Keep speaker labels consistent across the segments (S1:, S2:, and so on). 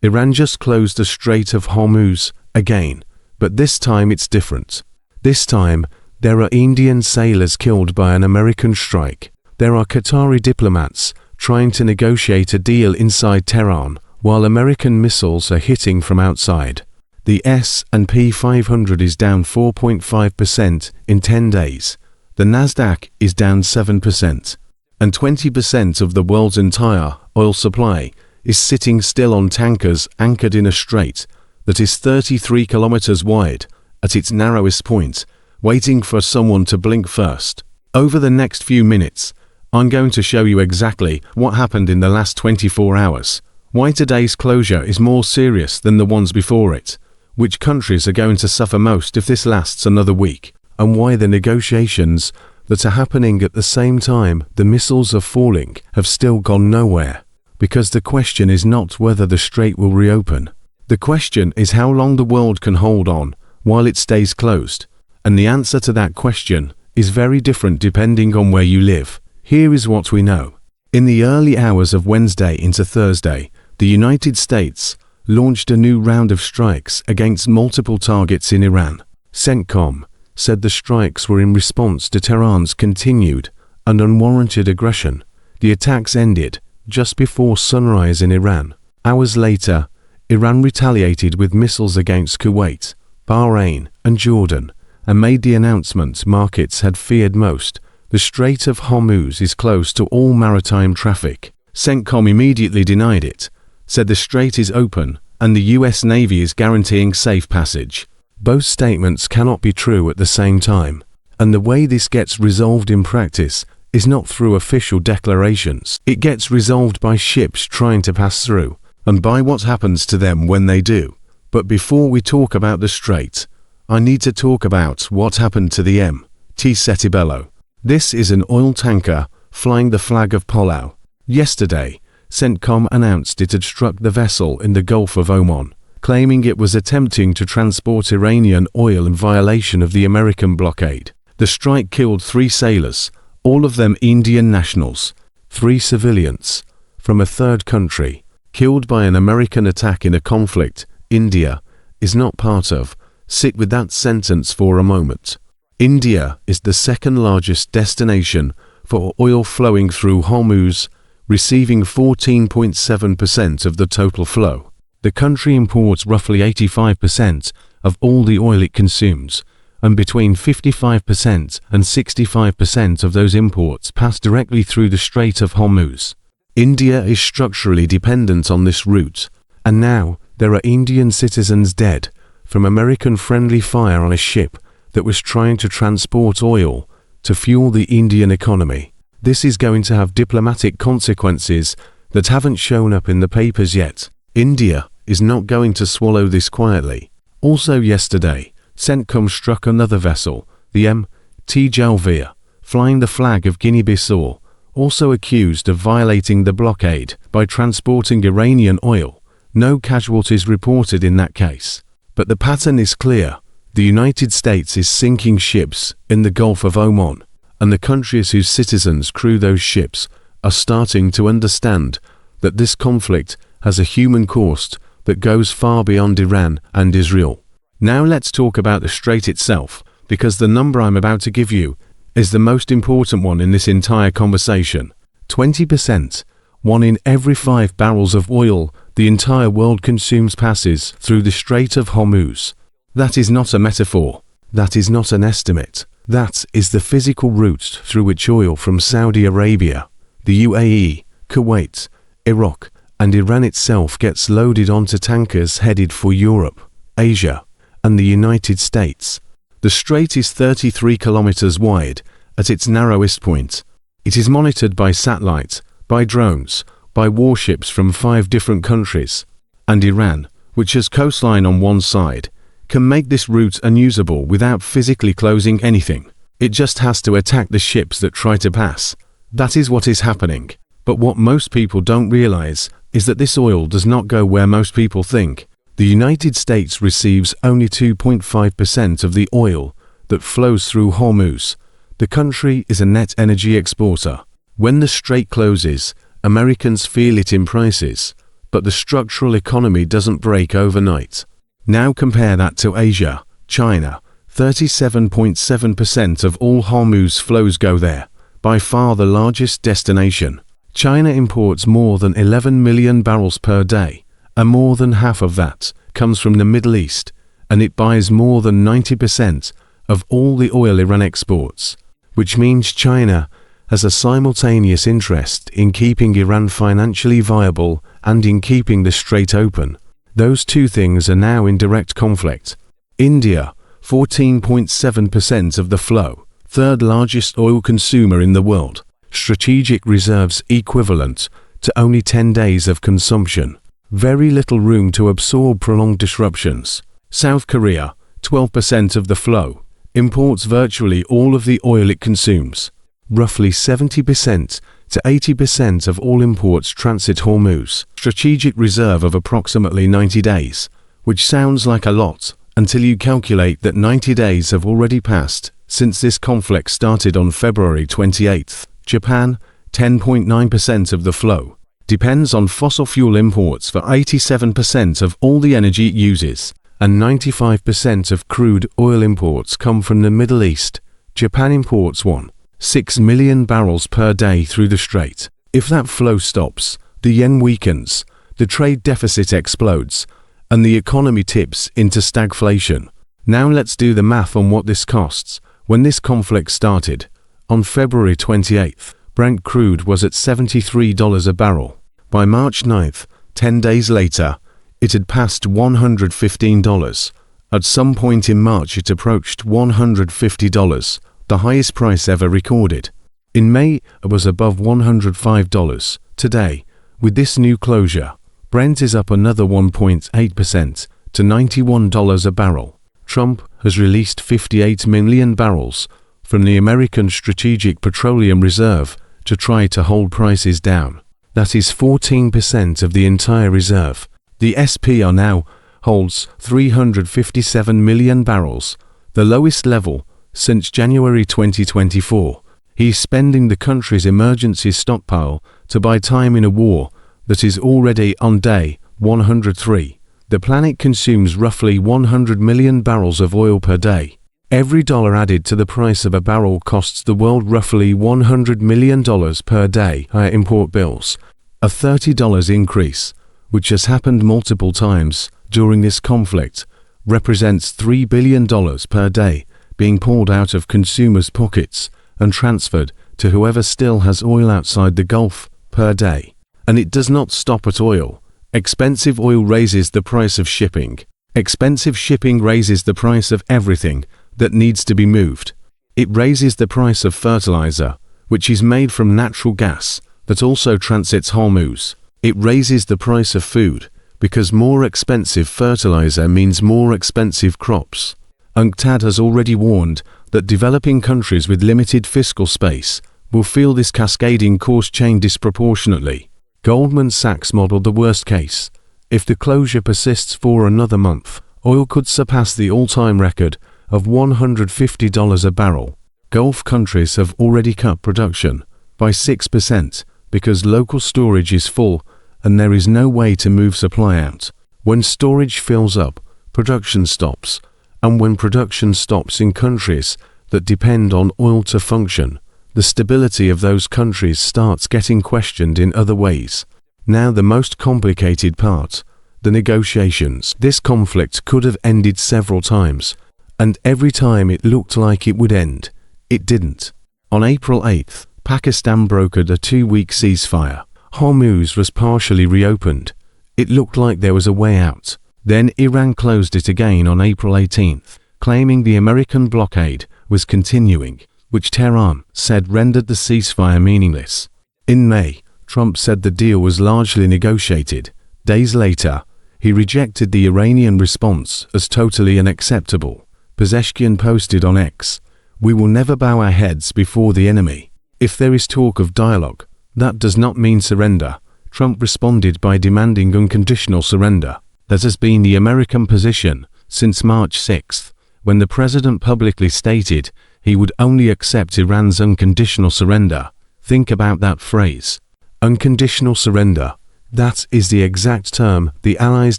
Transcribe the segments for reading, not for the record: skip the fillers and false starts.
S1: Iran just closed the Strait of Hormuz again, but this time it's different. This time, there are Indian sailors killed by an American strike. There are Qatari diplomats trying to negotiate a deal inside Tehran, while American missiles are hitting from outside. The S&P 500 is down 4.5% in 10 days. The Nasdaq is down 7%. And 20% of the world's entire oil supply is sitting still on tankers anchored in a strait that is 33 kilometers wide at its narrowest point, waiting for someone to blink first. Over the next few minutes, I'm going to show you exactly what happened in the last 24 hours, why today's closure is more serious than the ones before it, which countries are going to suffer most if this lasts another week, and why the negotiations that are happening at the same time the missiles are falling have still gone nowhere. Because the question is not whether the strait will reopen. The question is how long the world can hold on while it stays closed. And the answer to that question is very different depending on where you live. Here is what we know. In the early hours of Wednesday into Thursday, the United States launched a new round of strikes against multiple targets in Iran. CENTCOM said the strikes were in response to Tehran's continued and unwarranted aggression. The attacks ended just before sunrise in Iran. Hours later, Iran retaliated with missiles against Kuwait, Bahrain, and Jordan, and made the announcement markets had feared most. The Strait of Hormuz is closed to all maritime traffic. CENTCOM immediately denied it, said the strait is open and the US Navy is guaranteeing safe passage. Both statements cannot be true at the same time, and the way this gets resolved in practice is not through official declarations. It gets resolved by ships trying to pass through, and by what happens to them when they do. But before we talk about the strait, I need to talk about what happened to the MT Settebello. This is an oil tanker flying the flag of Palau. Yesterday, CENTCOM announced it had struck the vessel in the Gulf of Oman, claiming it was attempting to transport Iranian oil in violation of the American blockade. The strike killed 3 sailors, all of them Indian nationals, 3 civilians from a third country, killed by an American attack in a conflict India is not part of. Sit with that sentence for a moment. India is the second largest destination for oil flowing through Hormuz, receiving 14.7% of the total flow. The country imports roughly 85% of all the oil it consumes, and between 55% and 65% of those imports pass directly through the Strait of Hormuz. India is structurally dependent on this route, and now there are Indian citizens dead from American-friendly fire on a ship that was trying to transport oil to fuel the Indian economy. This is going to have diplomatic consequences that haven't shown up in the papers yet. India is not going to swallow this quietly. Also yesterday, CENTCOM struck another vessel, the MT Jalvia, flying the flag of Guinea-Bissau, also accused of violating the blockade by transporting Iranian oil. No casualties reported in that case. But the pattern is clear. The United States is sinking ships in the Gulf of Oman, and the countries whose citizens crew those ships are starting to understand that this conflict has a human cost that goes far beyond Iran and Israel. Now let's talk about the strait itself, because the number I'm about to give you is the most important one in this entire conversation. 20%, 1 in every 5 barrels of oil the entire world consumes passes through the Strait of Hormuz. That is not a metaphor. That is not an estimate. That is the physical route through which oil from Saudi Arabia, the UAE, Kuwait, Iraq, and Iran itself gets loaded onto tankers headed for Europe, Asia, and the United States. The strait is 33 kilometers wide at its narrowest point. It is monitored by satellite, by drones, by warships from 5 different countries, and Iran, which has coastline on one side, can make this route unusable without physically closing anything. It just has to attack the ships that try to pass. That is what is happening. But what most people don't realize is that this oil does not go where most people think. The United States receives only 2.5% of the oil that flows through Hormuz. The country is a net energy exporter. When the strait closes, Americans feel it in prices. but the structural economy doesn't break overnight. Now compare that to Asia. China, 37.7% of all Hormuz flows go there, by far the largest destination. China imports more than 11 million barrels per day, and more than half of that comes from the Middle East, and it buys more than 90% of all the oil Iran exports, which means China has a simultaneous interest in keeping Iran financially viable and in keeping the Strait open. Those two things are now in direct conflict. India, 14.7% of the flow, third largest oil consumer in the world, strategic reserves equivalent to only 10 days of consumption. Very little room to absorb prolonged disruptions. South Korea, 12% of the flow, imports virtually all of the oil it consumes. Roughly 70% to 80% of all imports transit Hormuz, strategic reserve of approximately 90 days, which sounds like a lot until you calculate that 90 days have already passed since this conflict started on February 28. Japan, 10.9% of the flow, depends on fossil fuel imports for 87% of all the energy it uses, and 95% of crude oil imports come from the Middle East. Japan imports 1.6 million barrels per day through the strait. If that flow stops, the yen weakens, the trade deficit explodes, and the economy tips into stagflation. Now let's do the math on what this costs. When this conflict started, on February 28th, Brent crude was at $73 a barrel. By March 9th, 10 days later, it had passed $115. At some point in March it approached $150, the highest price ever recorded. In May, it was above $105. Today, with this new closure, Brent is up another 1.8% to $91 a barrel. Trump has released 58 million barrels from the American Strategic Petroleum Reserve to try to hold prices down. That is 14% of the entire reserve. The SPR now holds 357 million barrels, the lowest level since January 2024. He's spending the country's emergency stockpile to buy time in a war that is already on day 103. The planet consumes roughly 100 million barrels of oil per day. Every dollar added to the price of a barrel costs the world roughly $100 million per day. Higher import bills, a $30 increase, which has happened multiple times during this conflict, represents $3 billion per day being pulled out of consumers' pockets and transferred to whoever still has oil outside the Gulf per day. And it does not stop at oil. Expensive oil raises the price of shipping. Expensive shipping raises the price of everything that needs to be moved. It raises the price of fertilizer, which is made from natural gas that also transits Hormuz. It raises the price of food, because more expensive fertilizer means more expensive crops. UNCTAD has already warned that developing countries with limited fiscal space will feel this cascading cost chain disproportionately. Goldman Sachs modeled the worst case. If the closure persists for another month, oil could surpass the all-time record of $150 a barrel. Gulf countries have already cut production by 6% because local storage is full and there is no way to move supply out. When storage fills up, production stops, and when production stops in countries that depend on oil to function, the stability of those countries starts getting questioned in other ways. Now the most complicated part, the negotiations. This conflict could have ended several times, and every time it looked like it would end, it didn't. On April 8th, Pakistan brokered a 2-week ceasefire. Hormuz was partially reopened. It looked like there was a way out. Then Iran closed it again on April 18th, claiming the American blockade was continuing, which Tehran said rendered the ceasefire meaningless. In May, Trump said the deal was largely negotiated. Days later, he rejected the Iranian response as totally unacceptable. Pezeshkian posted on X, "We will never bow our heads before the enemy. If there is talk of dialogue, that does not mean surrender." Trump responded by demanding unconditional surrender. That has been the American position since March 6th, when the president publicly stated he would only accept Iran's unconditional surrender. Think about that phrase. Unconditional surrender. That is the exact term the Allies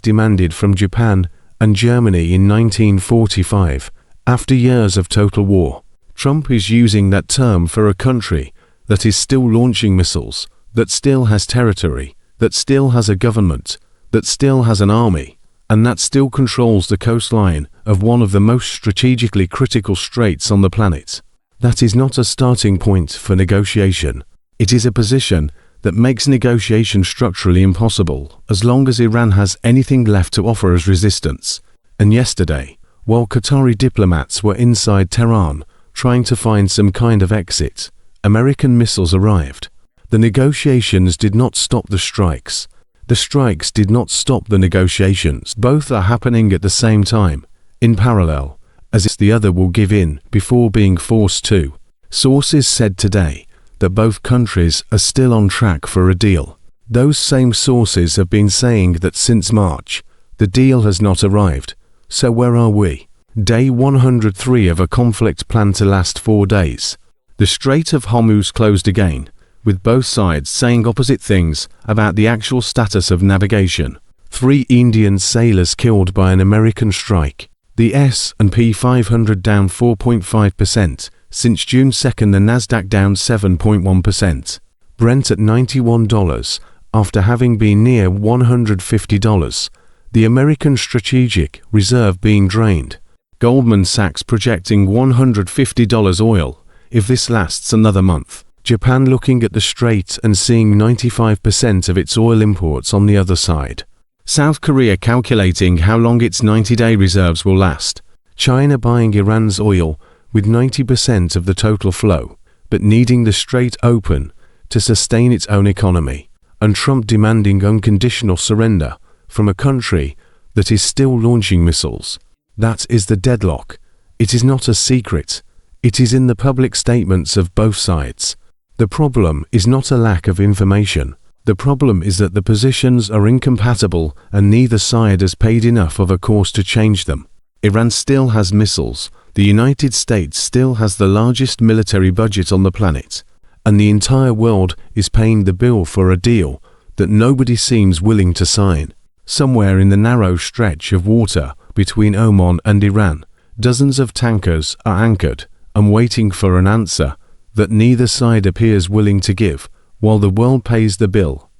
S1: demanded from Japan and Germany in 1945, after years of total war. Trump is using that term for a country that is still launching missiles, that still has territory, that still has a government, that still has an army, and that still controls the coastline of one of the most strategically critical straits on the planet. That is not a starting point for negotiation. It is a position that makes negotiation structurally impossible as long as Iran has anything left to offer as resistance. And yesterday, while Qatari diplomats were inside Tehran trying to find some kind of exit, American missiles arrived. The negotiations did not stop the strikes. The strikes did not stop the negotiations. Both are happening at the same time, in parallel, as if the other will give in before being forced to. Sources said today that both countries are still on track for a deal. Those same sources have been saying that since March, the deal has not arrived. So where are we? Day 103 of a conflict planned to last 4 days. The Strait of Hormuz closed again, with both sides saying opposite things about the actual status of navigation. 3 Indian sailors killed by an American strike. The S&P 500 down 4.5%. Since June 2nd, the Nasdaq down 7.1%. Brent at $91 after having been near $150. The American Strategic Reserve being drained. Goldman Sachs projecting $150 oil if this lasts another month. Japan looking at the strait and seeing 95% of its oil imports on the other side. South Korea calculating how long its 90-day reserves will last. China buying Iran's oil with 90% of the total flow, but needing the strait open to sustain its own economy. And Trump demanding unconditional surrender from a country that is still launching missiles. That is the deadlock. It is not a secret. It is in the public statements of both sides. The problem is not a lack of information. The problem is that the positions are incompatible and neither side has paid enough of a course to change them. Iran still has missiles. The United States still has the largest military budget on the planet. And the entire world is paying the bill for a deal that nobody seems willing to sign. Somewhere in the narrow stretch of water between Oman and Iran, dozens of tankers are anchored and waiting for an answer that neither side appears willing to give, while the world pays the bill.